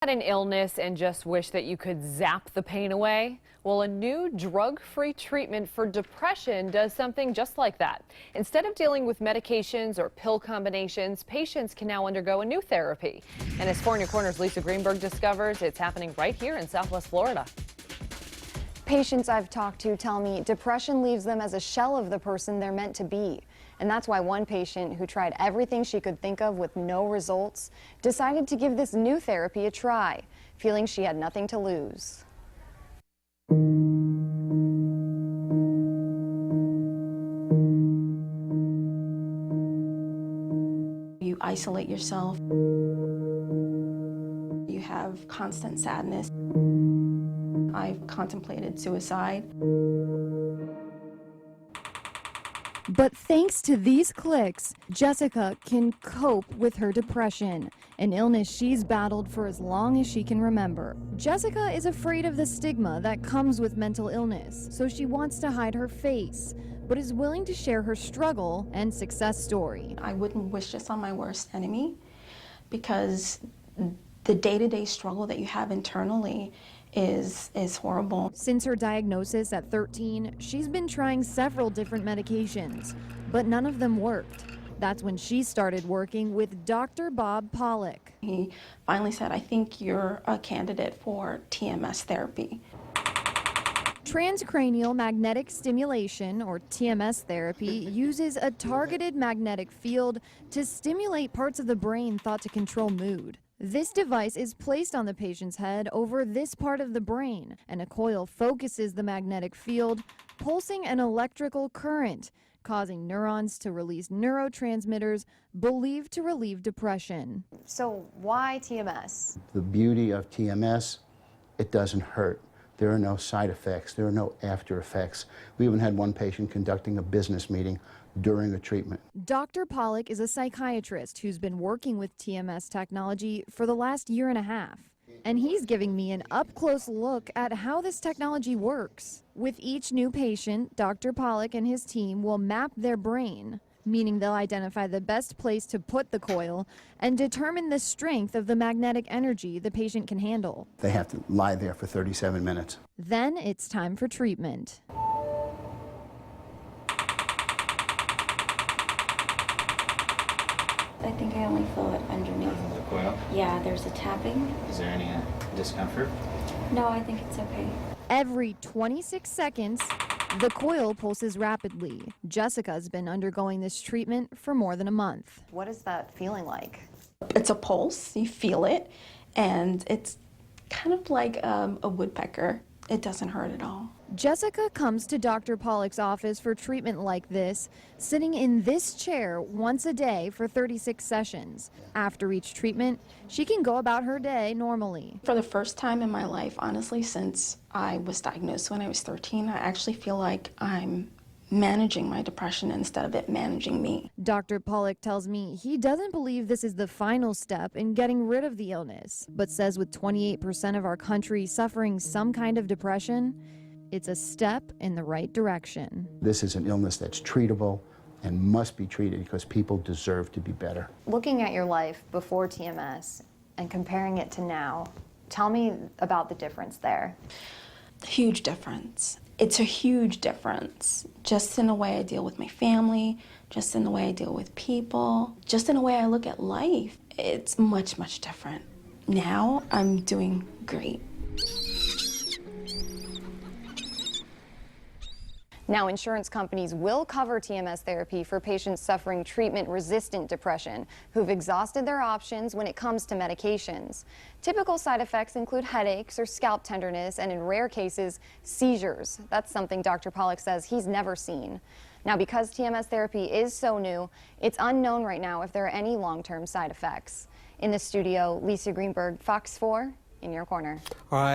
Had an illness and just wish that you could zap the pain away? Well, a new drug-free treatment for depression does something just like that. Instead of dealing with medications or pill combinations, patients can now undergo a new therapy. And as 4 in Your Corner's Lisa Greenberg discovers, it's happening right here in Southwest Florida. Patients I've talked to tell me depression leaves them as a shell of the person they're meant to be. And that's why one patient who tried everything she could think of with no results decided to give this new therapy a try, feeling she had nothing to lose. You isolate yourself. You have constant sadness. I've contemplated suicide. But thanks to these clicks, Jessica can cope with her depression, an illness she's battled for as long as she can remember. Jessica is afraid of the stigma that comes with mental illness, so she wants to hide her face, but is willing to share her struggle and success story. I wouldn't wish this on my worst enemy, because the day-to-day struggle that you have internally is horrible. Since her diagnosis at 13, she's been trying several different medications, but none of them worked. That's when she started working with Dr. Bob Pollock. He finally said, "I think you're a candidate for TMS therapy." Transcranial magnetic stimulation, or TMS therapy, uses a targeted magnetic field to stimulate parts of the brain thought to control mood. This device is placed on the patient's head over this part of the brain, and a coil focuses the magnetic field, pulsing an electrical current, causing neurons to release neurotransmitters believed to relieve depression. So why TMS? The beauty of TMS, it doesn't hurt. There are no side effects. There are no after effects. We even had one patient conducting a business meeting during a treatment. Dr. Pollock is a psychiatrist who's been working with TMS technology for the last year and a half. And he's giving me an up-close look at how this technology works. With each new patient, Dr. Pollock and his team will map their brain, meaning they'll identify the best place to put the coil and determine the strength of the magnetic energy the patient can handle. They have to lie there for 37 minutes. Then it's time for treatment. I think I only feel it underneath. The coil? Yeah, there's a tapping. Is there any discomfort? No, I think it's okay. Every 26 seconds, the coil pulses rapidly. Jessica's been undergoing this treatment for more than a month. What is that feeling like? It's a pulse, you feel it, and it's kind of like a woodpecker. It doesn't hurt at all. Jessica comes to Dr. Pollock's office for treatment like this, sitting in this chair once a day for 36 sessions. After each treatment, she can go about her day normally. For the first time in my life, honestly, since I was diagnosed when I was 13, I actually feel like I'm managing my depression instead of it managing me. Dr. Pollock tells me he doesn't believe this is the final step in getting rid of the illness, but says with 28% of our country suffering some kind of depression, it's a step in the right direction. This is an illness that's treatable and must be treated because people deserve to be better. Looking at your life before TMS and comparing it to now, tell me about the difference there. Huge difference. It's a huge difference, just in the way I deal with my family, just in the way I deal with people, just in the way I look at life. It's much, much different. Now I'm doing great. Now, insurance companies will cover TMS therapy for patients suffering treatment-resistant depression who've exhausted their options when it comes to medications. Typical side effects include headaches or scalp tenderness, and in rare cases, seizures. That's something Dr. Pollock says he's never seen. Now, because TMS therapy is so new, it's unknown right now if there are any long-term side effects. In the studio, Lisa Greenberg, Fox 4, in your corner. All right.